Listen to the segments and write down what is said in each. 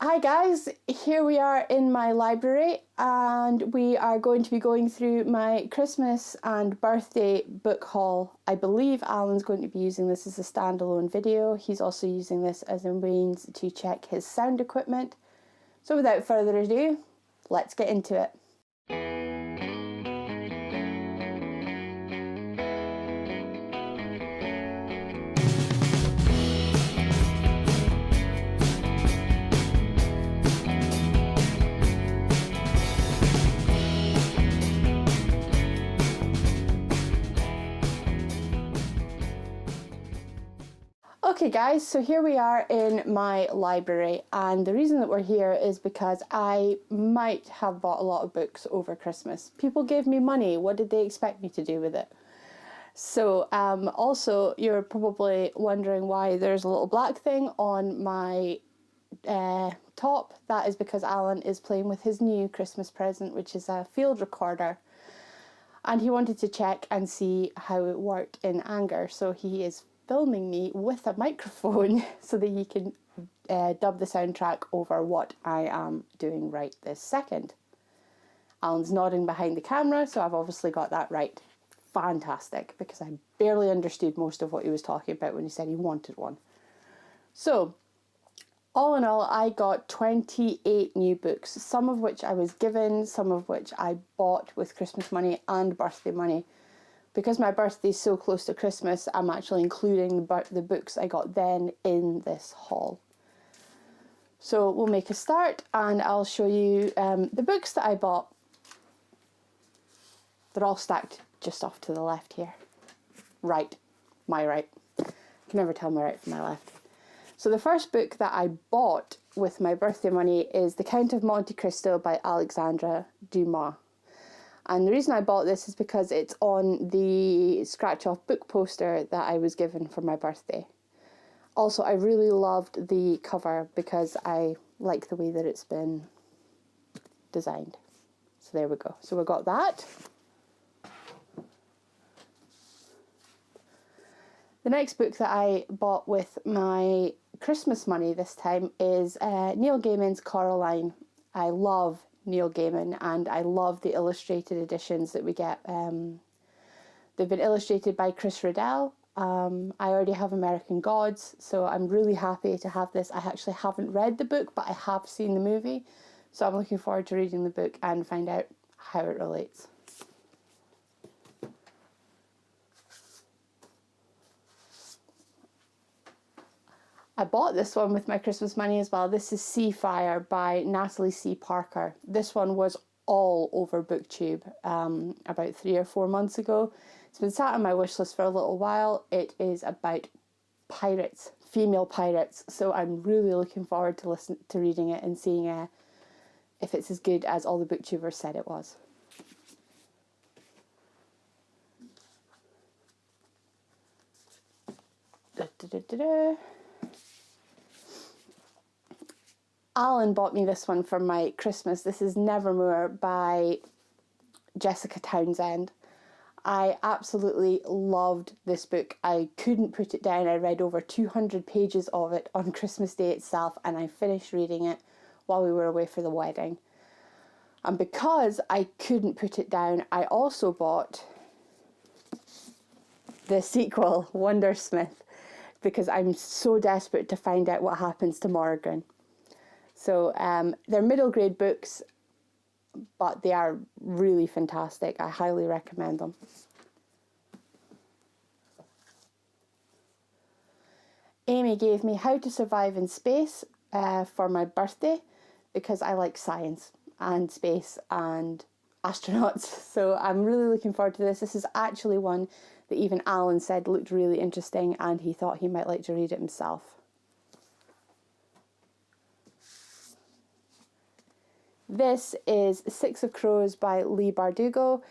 Hi guys, here we are in my library and we are going to be going through my Christmas and birthday book haul. I believe Alan's going to be using this as a standalone video. He's also using this as a means to check his sound equipment. So without further ado, let's get into it. Okay guys, so here we are in my library, and the reason that we're here is because I might have bought a lot of books over Christmas. People gave me money, what did they expect me to do with it? So also you're probably wondering why there's a little black thing on my top. That is because Alan is playing with his new Christmas present, which is a field recorder. And he wanted to check and see how it worked in anger, so he is filming me with a microphone so that he can dub the soundtrack over what I am doing right this second. Alan's nodding behind the camera, so I've obviously got that right. Fantastic, because I barely understood most of what he was talking about when he said he wanted one. So, all in all, I got 28 new books, some of which I was given, some of which I bought with Christmas money and birthday money. Because my birthday is so close to Christmas, I'm actually including the books I got then in this haul. So we'll make a start and I'll show you the books that I bought. They're all stacked just off to the left here. Right, my right. I can never tell my right from my left. So the first book that I bought with my birthday money is The Count of Monte Cristo by Alexandre Dumas. And the reason I bought this is because it's on the scratch-off book poster that I was given for my birthday. Also, I really loved the cover because I like the way that it's been designed. So there we go. So we got that. The next book that I bought with my Christmas money this time is Neil Gaiman's Coraline. I love Neil Gaiman and I love the illustrated editions that we get. They've been illustrated by Chris Riddell. I already have American Gods, so I'm really happy to have this. I actually haven't read the book, but I have seen the movie, so I'm looking forward to reading the book and find out how it relates. I bought this one with my Christmas money as well. This is Seafire by Natalie C. Parker. This one was all over BookTube about 3 or 4 months ago. It's been sat on my wish list for a little while. It is about pirates, female pirates, so I'm really looking forward to reading it and seeing if it's as good as all the BookTubers said it was. Alan bought me this one for my Christmas. This is Nevermore by Jessica Townsend. I absolutely loved this book. I couldn't put it down. I read over 200 pages of it on Christmas Day itself, and I finished reading it while we were away for the wedding. And because I couldn't put it down, I also bought the sequel, Wondersmith, because I'm so desperate to find out what happens to Morgan. So they're middle grade books, but they are really fantastic. I highly recommend them. Amy gave me How to Survive in Space for my birthday because I like science and space and astronauts. So I'm really looking forward to this. This is actually one that even Alan said looked really interesting and he thought he might like to read it himself. This is Six of Crows by Leigh Bardugo.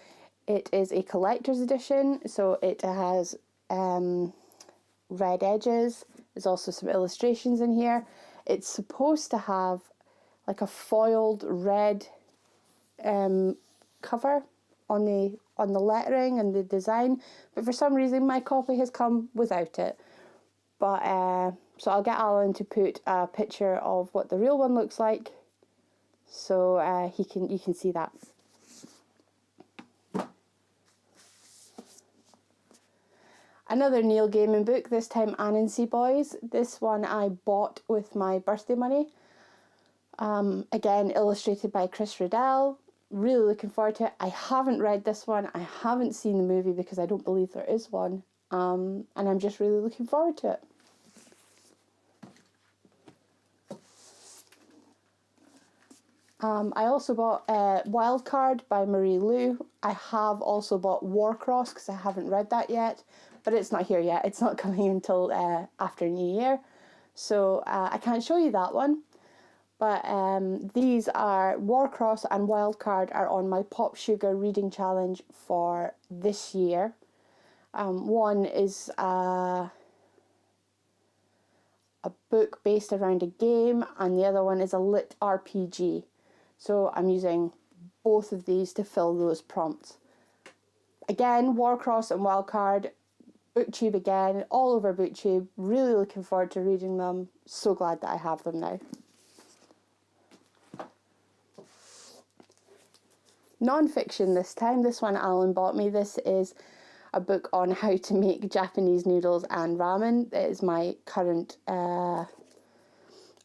It is a collector's edition, so it has red edges. There's also some illustrations in here. It's supposed to have like a foiled red cover on the lettering and the design, but for some reason my copy has come without it. But So I'll get Alan to put a picture of what the real one looks like, so you can see that. Another Neil Gaiman book, this time Anansi Boys. This one I bought with my birthday money. Again, illustrated by Chris Riddell. Really looking forward to it. I haven't read this one. I haven't seen the movie because I don't believe there is one. And I'm just really looking forward to it. I also bought Wildcard by Marie Lu. I have also bought Warcross because I haven't read that yet, but it's not here yet. It's not coming until after New Year, so I can't show you that one. But these are Warcross and Wildcard are on my Pop Sugar reading challenge for this year. One is a book based around a game, and the other one is a lit RPG. So I'm using both of these to fill those prompts. Again, Warcross and Wildcard, BookTube again, all over BookTube. Really looking forward to reading them. So glad that I have them now. Non-fiction this time. This one Alan bought me. This is a book on how to make Japanese noodles and ramen. It is my current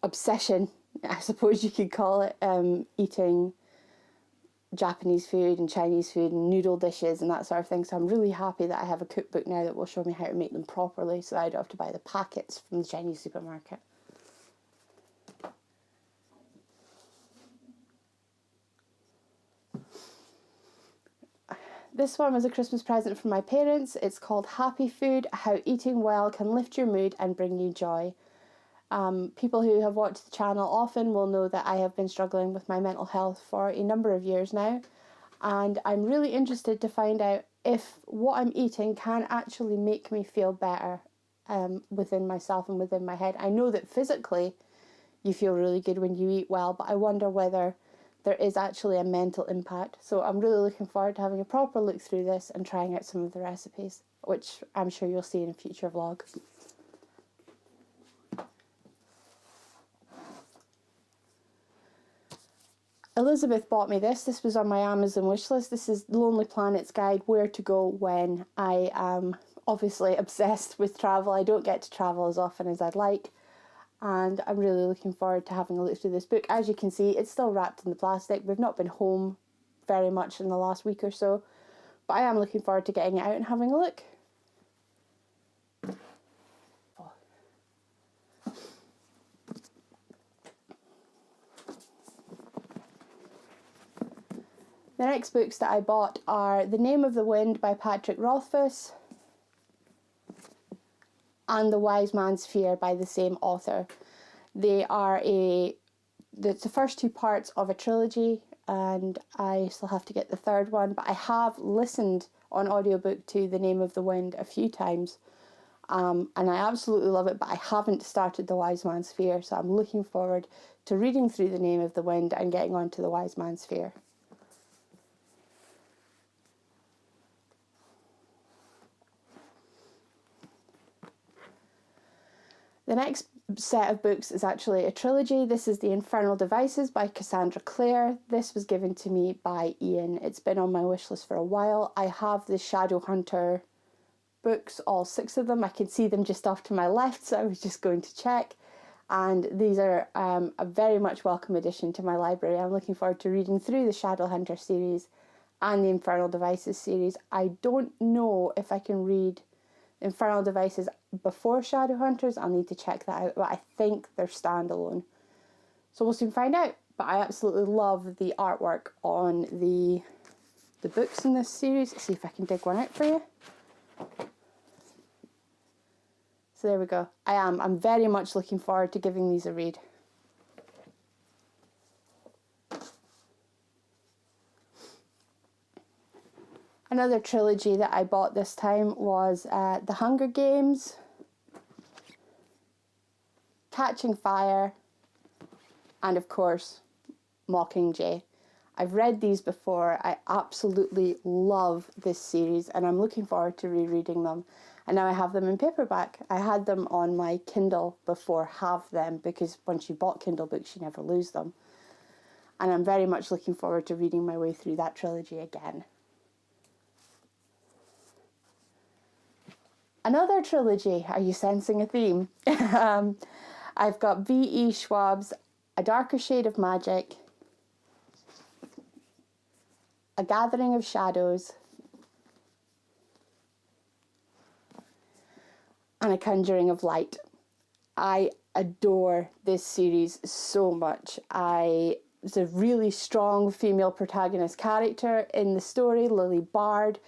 obsession, I suppose you could call it, eating Japanese food and Chinese food and noodle dishes and that sort of thing. So I'm really happy that I have a cookbook now that will show me how to make them properly, so that I don't have to buy the packets from the Chinese supermarket. This one was a Christmas present from my parents. It's called Happy Food, How Eating Well Can Lift Your Mood and Bring You Joy. People who have watched the channel often will know that I have been struggling with my mental health for a number of years now, and I'm really interested to find out if what I'm eating can actually make me feel better within myself and within my head. I know that physically you feel really good when you eat well, but I wonder whether there is actually a mental impact. So I'm really looking forward to having a proper look through this and trying out some of the recipes, which I'm sure you'll see in a future vlog. Elizabeth bought me this. This was on my Amazon wishlist. This is Lonely Planet's Guide, Where to Go When. I am obviously obsessed with travel. I don't get to travel as often as I'd like, and I'm really looking forward to having a look through this book. As you can see, it's still wrapped in the plastic. We've not been home very much in the last week or so, but I am looking forward to getting it out and having a look. The next books that I bought are The Name of the Wind by Patrick Rothfuss and The Wise Man's Fear by the same author. They are it's the first two parts of a trilogy, and I still have to get the third one, but I have listened on audiobook to The Name of the Wind a few times, and I absolutely love it, but I haven't started The Wise Man's Fear, so I'm looking forward to reading through The Name of the Wind and getting on to The Wise Man's Fear. The next set of books is actually a trilogy. This is The Infernal Devices by Cassandra Clare. This was given to me by Ian. It's been on my wish list for a while. I have the Shadowhunter books, all 6 of them. I can see them just off to my left, so I was just going to check. And these are a very much welcome addition to my library. I'm looking forward to reading through the Shadowhunter series and the Infernal Devices series. I don't know if I can read Infernal Devices before Shadowhunters. I'll need to check that out, but I think they're standalone. So we'll soon find out. But I absolutely love the artwork on the books in this series. Let's see if I can dig one out for you. So there we go. I'm very much looking forward to giving these a read. Another trilogy that I bought this time was The Hunger Games, Catching Fire, and of course, Mockingjay. I've read these before. I absolutely love this series and I'm looking forward to rereading them. And now I have them in paperback. I had them on my Kindle before, have them, because once you bought Kindle books, you never lose them. And I'm very much looking forward to reading my way through that trilogy again. Another trilogy. Are you sensing a theme? I've got V.E. Schwab's A Darker Shade of Magic, A Gathering of Shadows, and A Conjuring of Light. I adore this series so much. There's a really strong female protagonist character in the story, Lily Bard.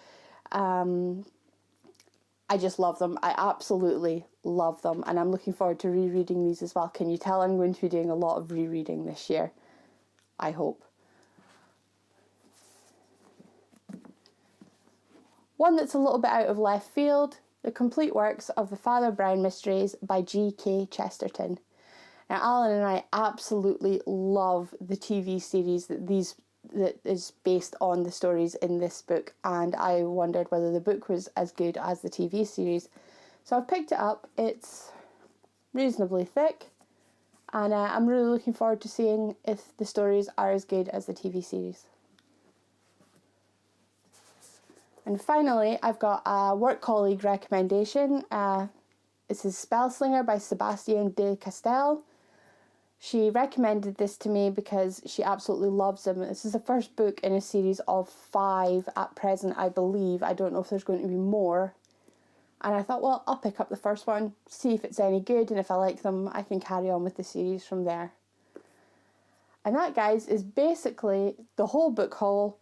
I just love them. I absolutely love them. And I'm looking forward to rereading these as well. Can you tell I'm going to be doing a lot of rereading this year? I hope. One that's a little bit out of left field, The Complete Works of the Father Brown Mysteries by G.K. Chesterton. Now, Alan and I absolutely love the TV series that is based on the stories in this book, and I wondered whether the book was as good as the TV series. So I've picked it up. It's reasonably thick, and I'm really looking forward to seeing if the stories are as good as the TV series. And finally, I've got a work colleague recommendation. This is Spellslinger by Sebastian de Castell. She recommended this to me because she absolutely loves him. This is the first book in a series of 5 at present, I believe. I don't know if there's going to be more. And I thought, well, I'll pick up the first one, see if it's any good, and if I like them, I can carry on with the series from there. And that, guys, is basically the whole book haul.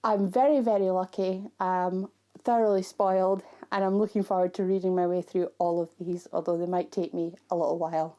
I'm very, very lucky. Thoroughly spoiled, and I'm looking forward to reading my way through all of these, although they might take me a little while.